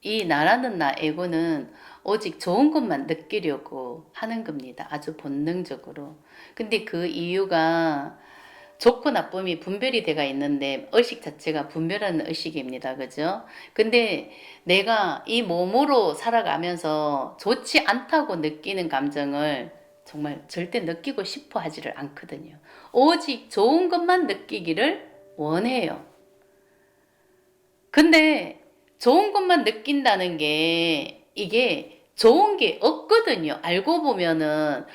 이 나라는 나 에고는 오직 좋은 것만 느끼려고 하는 겁니다. 아주 본능적으로. 근데 그 이유가 좋고 나쁨이 분별이 돼가 있는데 의식 자체가 분별하는 의식입니다. 그죠? 근데 내가 이 몸으로 살아가면서 좋지 않다고 느끼는 감정을 정말 절대 느끼고 싶어 하지를 않거든요. 오직 좋은 것만 느끼기를 원해요. 근데 좋은 것만 느낀다는 게 이게 좋은 게 없거든요. 알고 보면은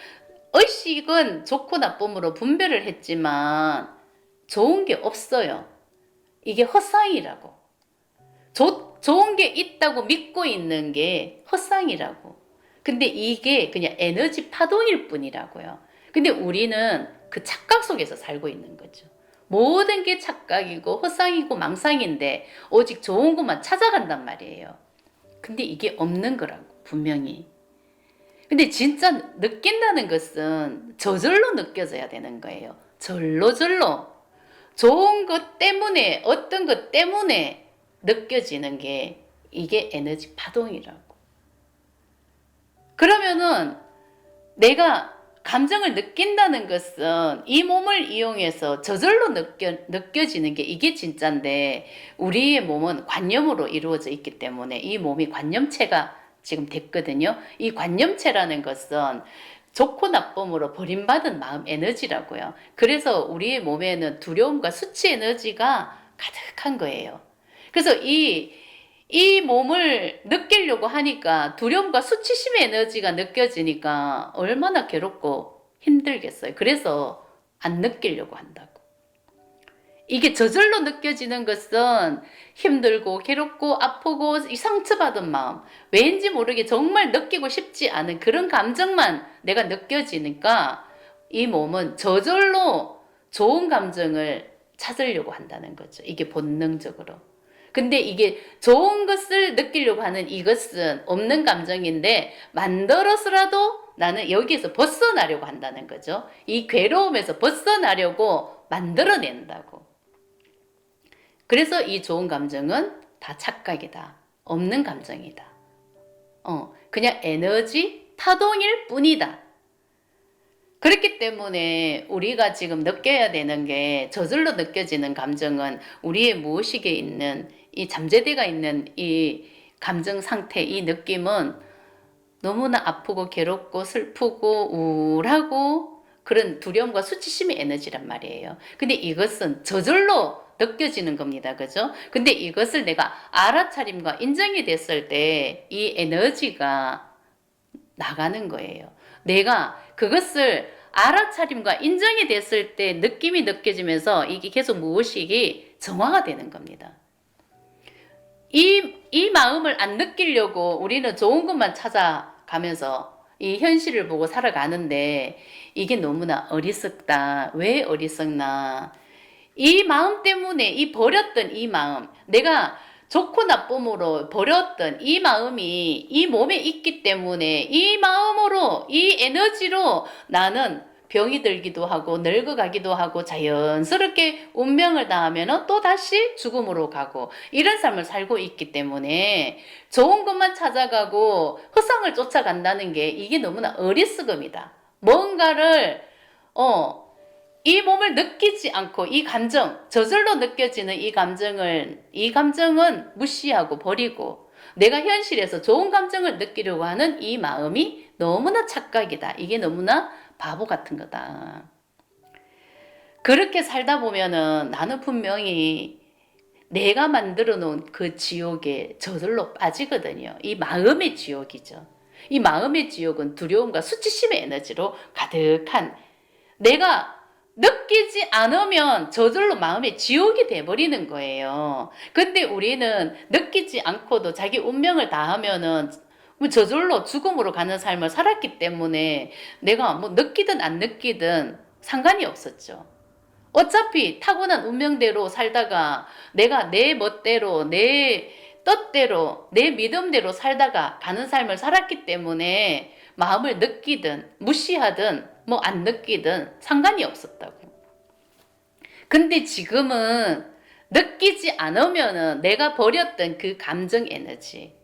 의식은 좋고 나쁨으로 분별을 했지만 좋은 게 없어요. 이게 헛상이라고. 좋은 게 있다고 믿고 있는 게 헛상이라고. 근데 이게 그냥 에너지 파동일 뿐이라고요. 근데 우리는 그 착각 속에서 살고 있는 거죠. 모든 게 착각이고 헛상이고 망상인데 오직 좋은 것만 찾아간단 말이에요. 근데 이게 없는 거라고, 분명히. 근데 진짜 느낀다는 것은 저절로 느껴져야 되는 거예요. 절로. 좋은 것 때문에, 어떤 것 때문에 느껴지는 게 이게 에너지 파동이라고. 그러면은 내가 감정을 느낀다는 것은 이 몸을 이용해서 저절로 느껴지는 게 이게 진짜인데 우리의 몸은 관념으로 이루어져 있기 때문에 이 몸이 관념체가 지금 됐거든요. 이 관념체라는 것은 좋고 나쁨으로 버림받은 마음 에너지라고요. 그래서 우리의 몸에는 두려움과 수치 에너지가 가득한 거예요. 그래서 이 몸을 느끼려고 하니까 두려움과 수치심의 에너지가 느껴지니까 얼마나 괴롭고 힘들겠어요. 그래서 안 느끼려고 한다고. 이게 저절로 느껴지는 것은 힘들고 괴롭고 아프고 이 상처받은 마음, 왠지 모르게 정말 느끼고 싶지 않은 그런 감정만 내가 느껴지니까 이 몸은 저절로 좋은 감정을 찾으려고 한다는 거죠. 이게 본능적으로. 근데 이게 좋은 것을 느끼려고 하는 이것은 없는 감정인데 만들어서라도 나는 여기에서 벗어나려고 한다는 거죠. 이 괴로움에서 벗어나려고 만들어낸다고. 그래서 이 좋은 감정은 다 착각이다. 없는 감정이다. 그냥 에너지 파동일 뿐이다. 그렇기 때문에 우리가 지금 느껴야 되는 게 저절로 느껴지는 감정은 우리의 무의식에 있는 이 잠재대가 있는 이 감정 상태, 이 느낌은 너무나 아프고 괴롭고 슬프고 우울하고 그런 두려움과 수치심의 에너지란 말이에요. 근데 이것은 저절로 느껴지는 겁니다. 그죠? 근데 이것을 내가 알아차림과 인정이 됐을 때 이 에너지가 나가는 거예요. 내가 그것을 알아차림과 인정이 됐을 때 느낌이 느껴지면서 이게 계속 무의식이 정화가 되는 겁니다. 이 마음을 안 느끼려고 우리는 좋은 것만 찾아가면서 이 현실을 보고 살아가는데 이게 너무나 어리석다. 왜 어리석나? 이 마음 때문에 이 버렸던 이 마음, 내가 좋고 나쁨으로 버렸던 이 마음이 이 몸에 있기 때문에 이 마음으로 이 에너지로 나는 병이 들기도 하고 늙어가기도 하고 자연스럽게 운명을 당하면 또 다시 죽음으로 가고 이런 삶을 살고 있기 때문에 좋은 것만 찾아가고 흑상을 쫓아간다는 게 이게 너무나 어리석음이다. 뭔가를 이 몸을 느끼지 않고 이 감정, 저절로 느껴지는 이 감정은 무시하고 버리고 내가 현실에서 좋은 감정을 느끼려고 하는 이 마음이 너무나 착각이다. 이게 너무나 바보 같은 거다. 그렇게 살다 보면은 나는 분명히 내가 만들어 놓은 그 지옥에 저절로 빠지거든요. 이 마음의 지옥이죠. 이 마음의 지옥은 두려움과 수치심의 에너지로 가득한 내가 느끼지 않으면 저절로 마음의 지옥이 돼버리는 거예요. 근데 우리는 느끼지 않고도 자기 운명을 다하면은 저절로 죽음으로 가는 삶을 살았기 때문에 내가 뭐 느끼든 안 느끼든 상관이 없었죠. 어차피 타고난 운명대로 살다가 내가 내 멋대로 내 뜻대로 내 믿음대로 살다가 가는 삶을 살았기 때문에 마음을 느끼든 무시하든 뭐 안 느끼든 상관이 없었다고. 근데 지금은 느끼지 않으면은 내가 버렸던 그 감정 에너지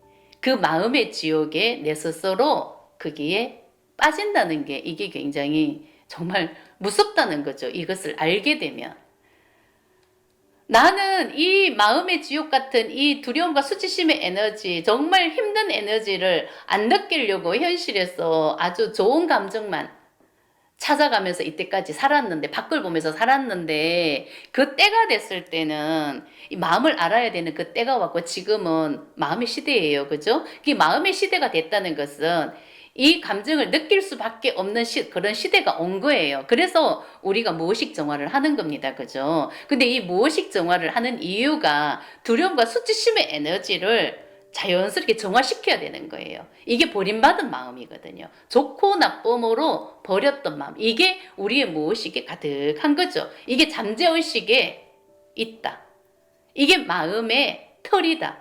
그 마음의 지옥에 내 스스로 거기에 빠진다는 게 이게 굉장히 정말 무섭다는 거죠. 이것을 알게 되면. 나는 이 마음의 지옥 같은 이 두려움과 수치심의 에너지, 정말 힘든 에너지를 안 느끼려고 현실에서 아주 좋은 감정만 찾아가면서 이때까지 살았는데, 밖을 보면서 살았는데, 그 때가 됐을 때는 이 마음을 알아야 되는 그 때가 왔고, 지금은 마음의 시대예요. 그죠? 이 마음의 시대가 됐다는 것은 이 감정을 느낄 수밖에 없는 그런 시대가 온 거예요. 그래서 우리가 무의식 정화를 하는 겁니다. 그죠? 근데 이 무의식 정화를 하는 이유가 두려움과 수치심의 에너지를 자연스럽게 정화시켜야 되는 거예요. 이게 버림받은 마음이거든요. 좋고 나쁨으로 버렸던 마음. 이게 우리의 무의식에 가득한 거죠. 이게 잠재의식에 있다. 이게 마음의 털이다.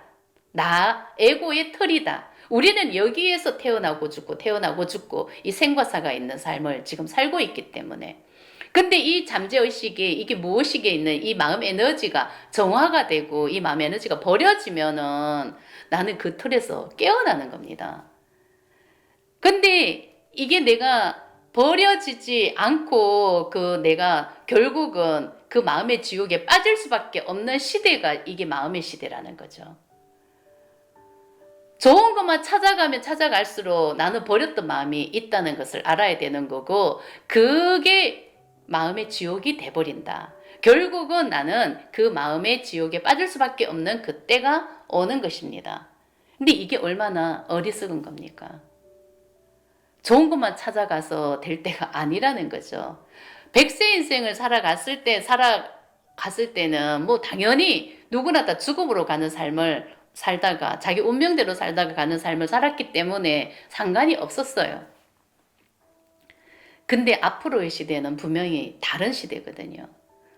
나, 에고의 털이다. 우리는 여기에서 태어나고 죽고 태어나고 죽고 이 생과사가 있는 삶을 지금 살고 있기 때문에. 근데 이 잠재의식에 이게 무의식에 있는 이 마음 에너지가 정화가 되고 이 마음 에너지가 버려지면은 나는 그 틀에서 깨어나는 겁니다. 근데 이게 내가 버려지지 않고 그 내가 결국은 그 마음의 지옥에 빠질 수밖에 없는 시대가 이게 마음의 시대라는 거죠. 좋은 것만 찾아가면 찾아갈수록 나는 버렸던 마음이 있다는 것을 알아야 되는 거고, 그게 마음의 지옥이 돼버린다. 결국은 나는 그 마음의 지옥에 빠질 수밖에 없는 그때가 오는 것입니다. 근데 이게 얼마나 어리석은 겁니까? 좋은 것만 찾아가서 될 때가 아니라는 거죠. 100세 인생을 살아갔을 때는 뭐 당연히 누구나 다 죽음으로 가는 삶을 살다가 자기 운명대로 살다가 가는 삶을 살았기 때문에 상관이 없었어요. 근데 앞으로의 시대는 분명히 다른 시대거든요.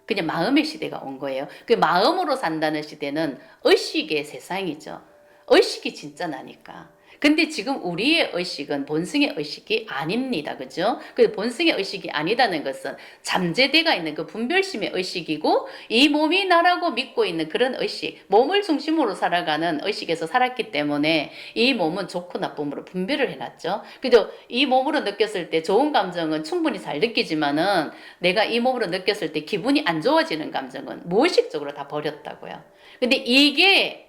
그냥 마음의 시대가 온 거예요. 그 마음으로 산다는 시대는 의식의 세상이죠. 의식이 진짜 나니까. 근데 지금 우리의 의식은 본승의 의식이 아닙니다. 그죠? 그 본승의 의식이 아니다는 것은 잠재되가 있는 그 분별심의 의식이고, 이 몸이 나라고 믿고 있는 그런 의식, 몸을 중심으로 살아가는 의식에서 살았기 때문에 이 몸은 좋고 나쁨으로 분별을 해놨죠. 그죠? 이 몸으로 느꼈을 때 좋은 감정은 충분히 잘 느끼지만은 내가 이 몸으로 느꼈을 때 기분이 안 좋아지는 감정은 무의식적으로 다 버렸다고요. 근데 이게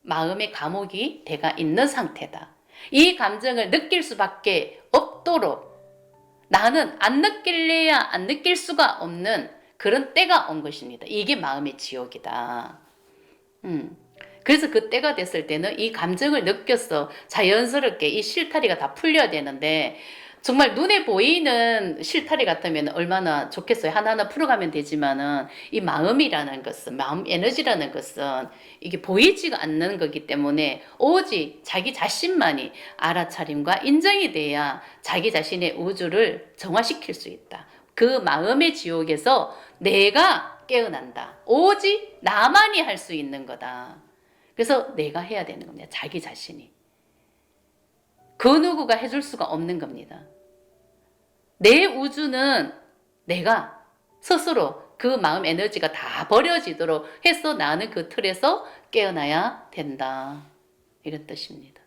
마음의 감옥이 돼가 있는 상태다. 이 감정을 느낄 수밖에 없도록 나는 안 느낄래야 안 느낄 수가 없는 그런 때가 온 것입니다. 이게 마음의 지옥이다. 그래서 그 때가 됐을 때는 이 감정을 느껴서 자연스럽게 이 실타리가 다 풀려야 되는데, 정말 눈에 보이는 실타리 같으면 얼마나 좋겠어요. 하나하나 풀어가면 되지만은 이 마음이라는 것은, 마음 에너지라는 것은 이게 보이지가 않는 거기 때문에 오직 자기 자신만이 알아차림과 인정이 돼야 자기 자신의 우주를 정화시킬 수 있다. 그 마음의 지옥에서 내가 깨어난다. 오직 나만이 할 수 있는 거다. 그래서 내가 해야 되는 겁니다. 자기 자신이. 그 누구가 해줄 수가 없는 겁니다. 내 우주는 내가 스스로 그 마음 에너지가 다 버려지도록 해서 나는 그 틀에서 깨어나야 된다. 이런 뜻입니다.